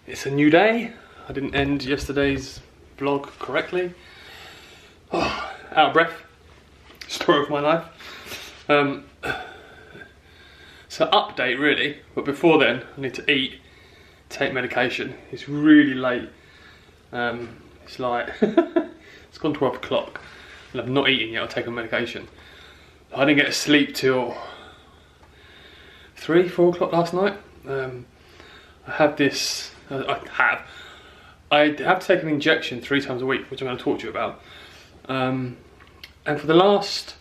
It's a new day. I didn't end yesterday's vlog correctly. Oh, out of breath. Story of my life. So update really, but before then I need to eat, take medication. It's really late. It's like it's gone 12 o'clock and I've not eaten yet. I'll take a medication. I didn't get to sleep till 3, 4 o'clock last night. I have this. I have to take an injection 3 times a week, which I'm going to talk to you about. And for the last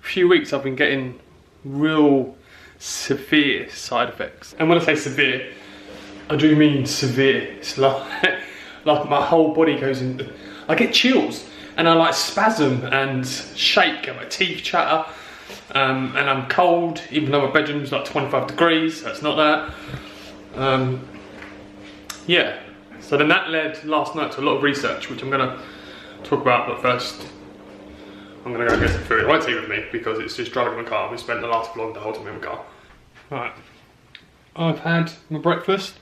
few weeks, I've been getting real severe side effects. And when I say severe, I do mean severe. It's like my whole body goes into. I get chills and I like spasm and shake and my teeth chatter. And I'm cold, even though my bedroom's like 25 degrees. That's not that. Yeah. So then that led last night to a lot of research, which I'm going to talk about, but first I'm going to go get some food. I won't take it with me because it's just driving in my car. We spent the last vlog the whole time in my car. Right, I've had my breakfast,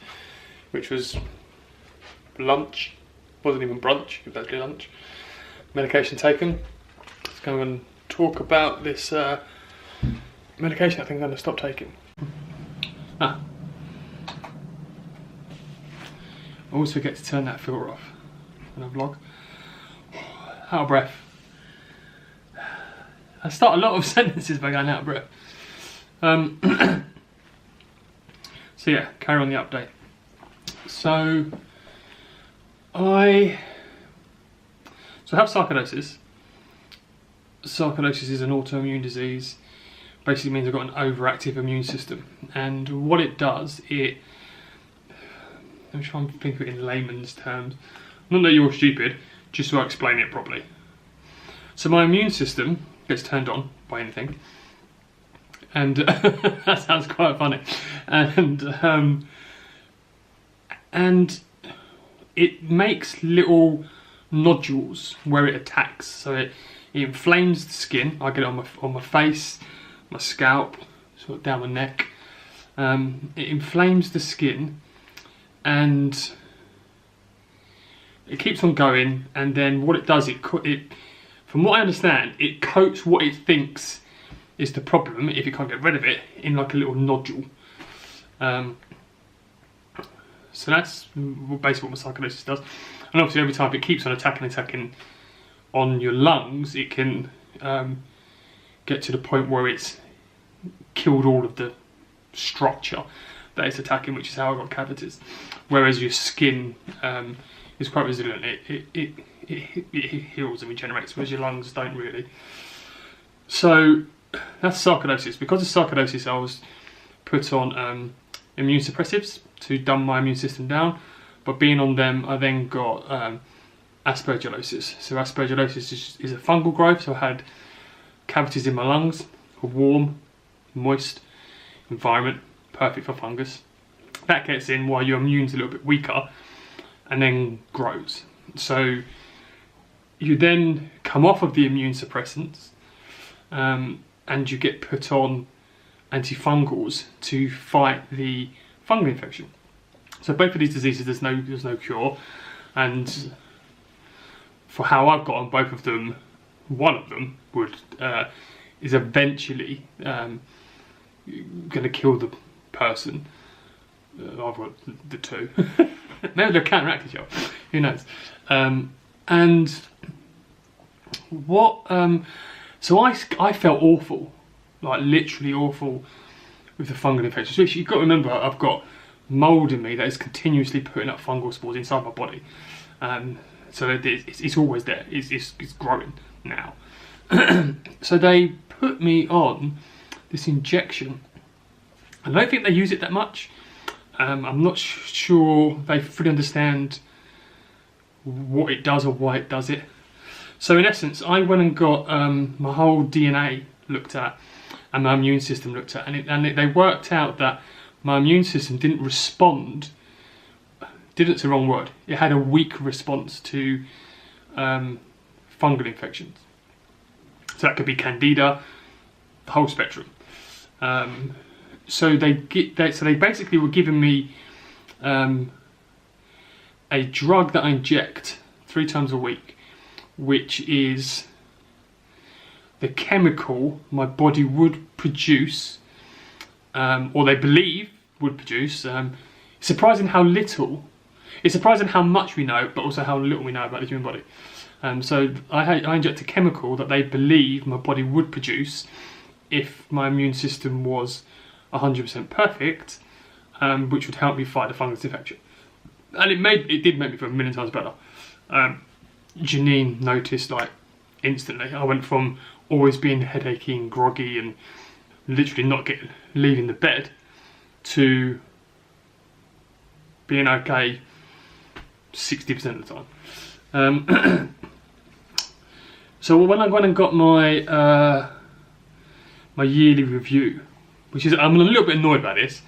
which was lunch. Wasn't even brunch, it was actually lunch. Medication taken. Let's go and talk about this medication I think I'm going to stop taking. I always forget to turn that filter off when I vlog. Out of breath. I start a lot of sentences by going out of breath. So yeah, carry on the update. So I have sarcoidosis. Sarcoidosis is an autoimmune disease. Basically means I've got an overactive immune system. And what it does, I'm trying to think of it in layman's terms. Not that you're stupid, just so I explain it properly. So my immune system gets turned on by anything. And that sounds quite funny. And it makes little nodules where it attacks. So it inflames the skin. I get it on my face, my scalp, sort of down my neck. It inflames the skin. And it keeps on going, and then what it does, from what I understand, it coats what it thinks is the problem, if it can't get rid of it, in like a little nodule. So that's basically what my sarcoidosis does. And obviously every time it keeps on attacking on your lungs, it can get to the point where it's killed all of the structure that it's attacking, which is how I got cavities. Whereas your skin is quite resilient, it heals and regenerates, whereas your lungs don't really. So that's sarcoidosis. Because of sarcoidosis, I was put on immune suppressives to dumb my immune system down. But being on them, I then got aspergillosis. So aspergillosis is a fungal growth. So I had cavities in my lungs, a warm, moist environment, perfect for fungus. That gets in while your immune's a little bit weaker and then grows. So you then come off of the immune suppressants and you get put on antifungals to fight the fungal infection. So both of these diseases, there's no cure, and for how I've got on both of them, one of them is eventually going to kill the person. I've got the two. Maybe they'll counteract each other. Who knows? And what? So I felt awful, like literally awful, with the fungal infection. So you've got to remember, I've got mould in me that is continuously putting up fungal spores inside my body. So it's always there. It's growing now. So they put me on this injection. I don't think they use it that much. I'm not sure they fully understand what it does or why it does it. So in essence, I went and got my whole DNA looked at and my immune system looked at, and they worked out that my immune system didn't respond. Didn't's the wrong word. It had a weak response to fungal infections. So that could be candida, the whole spectrum. So they basically were giving me a drug that I inject 3 times a week, which is the chemical my body would produce, or they believe would produce. It's surprising how little, it's surprising how much we know, but also how little we know about the human body. So I inject a chemical that they believe my body would produce if my immune system was 100% perfect, which would help me fight the fungus infection. And it did make me feel a million times better. Janine noticed like instantly. I went from always being headachy and groggy and literally not leaving the bed to being okay 60% of the time. So when I went and got my my yearly review, which is, I'm a little bit annoyed about this.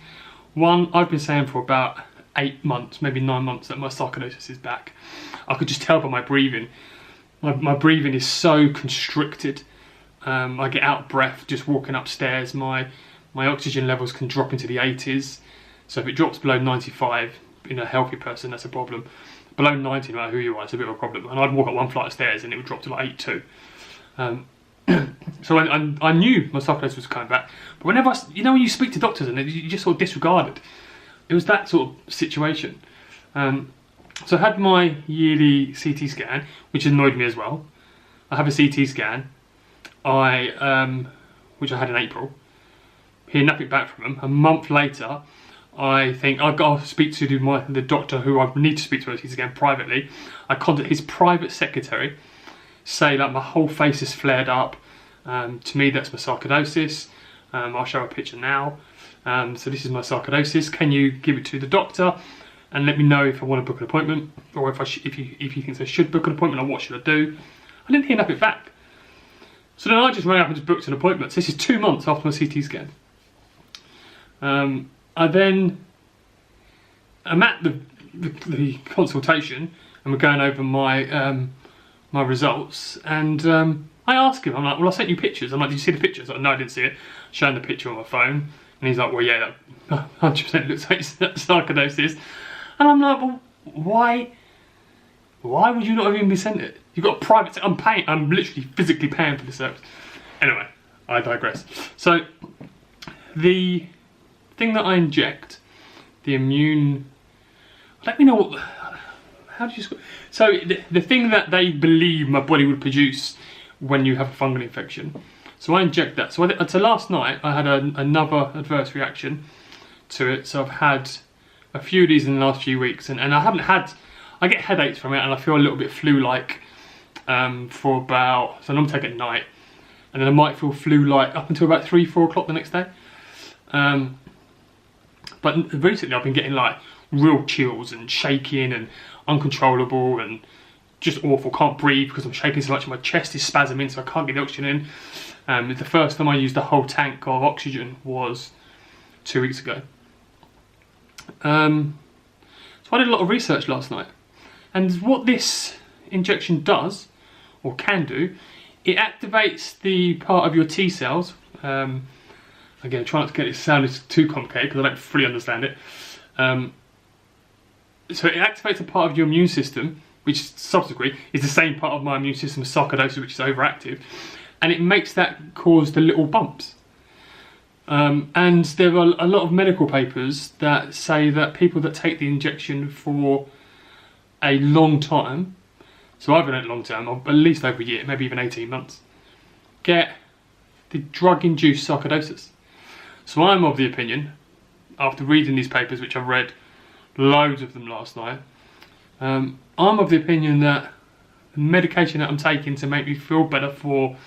One, I've been saying for about 8 months, maybe 9 months, that my sarcoidosis is back. I could just tell by my breathing. My breathing is so constricted. I get out of breath just walking upstairs. My oxygen levels can drop into the 80s. So if it drops below 95 in a healthy person, that's a problem. Below 90, no matter who you are, it's a bit of a problem. And I'd walk up 1 flight of stairs and it would drop to like 82. So I knew my sarcoidosis was coming back. But whenever you know when you speak to doctors and you just sort of disregard it. It was that sort of situation. So I had my yearly CT scan, which annoyed me as well. I have a CT scan, which I had in April. Hear nothing back from them. A month later, I think I've got to speak to the doctor who I need to speak to CT scan privately. I contact his private secretary, say that my whole face is flared up. To me, that's my sarcoidosis. I'll show a picture now. So this is my sarcoidosis. Can you give it to the doctor and let me know if I want to book an appointment, or if he thinks I should book an appointment, or what should I do? I didn't hear nothing back. So then I just rang up and just booked an appointment. So this is 2 months after my CT scan. I'm at the consultation and we're going over my my results, and I ask him, I'm like, well, I sent you pictures. I'm like, did you see the pictures? Like, no, I didn't see it. Showing the picture on my phone, and he's like, well, yeah, that 100% looks like sarcoidosis. And I'm like, well, why would you not have even been sent it? You've got a private, I'm literally physically paying for the service. Anyway, I digress. So the thing that I inject, the immune, let me know what, how do you, so the thing that they believe my body would produce when you have a fungal infection. So I inject that. So last night I had another adverse reaction to it. So I've had a few of these in the last few weeks, and I get headaches from it, and I feel a little bit flu-like for about, so I normally take it at night, and then I might feel flu-like up until about 3-4 o'clock the next day. But recently I've been getting like real chills and shaking and uncontrollable and just awful. Can't breathe because I'm shaking so much, my chest is spasming, so I can't get the oxygen in. The first time I used the whole tank of oxygen was 2 weeks ago. So I did a lot of research last night, and what this injection does, or can do, it activates the part of your T cells. Again, try not to get it sounded too complicated because I don't fully understand it. So it activates a part of your immune system, which subsequently is the same part of my immune system as sarcoidosis, which is overactive, and it makes that cause the little bumps. And there are a lot of medical papers that say that people that take the injection for a long time, so I've been at long term, or at least over a year, maybe even 18 months, get the drug-induced sarcoidosis. So I'm of the opinion, after reading these papers, which I've read loads of them last night, I'm of the opinion that the medication that I'm taking to make me feel better for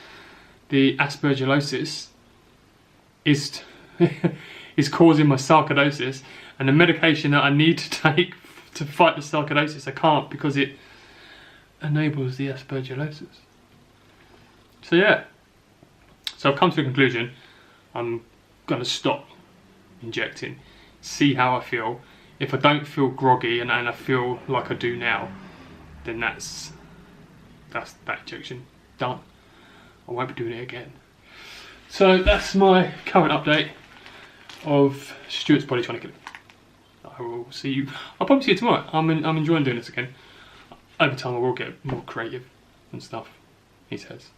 the aspergillosis is is causing my sarcoidosis, and the medication that I need to take to fight the sarcoidosis I can't, because it enables the aspergillosis. So yeah, so I've come to the conclusion I'm going to stop injecting, see how I feel. If I don't feel groggy and I feel like I do now, then that's that injection done. I won't be doing it again. So that's my current update of Stewart's body trying to kill him. I will see you. I'll probably see you tomorrow. I'm enjoying doing this again. Over time, I will get more creative and stuff, he says.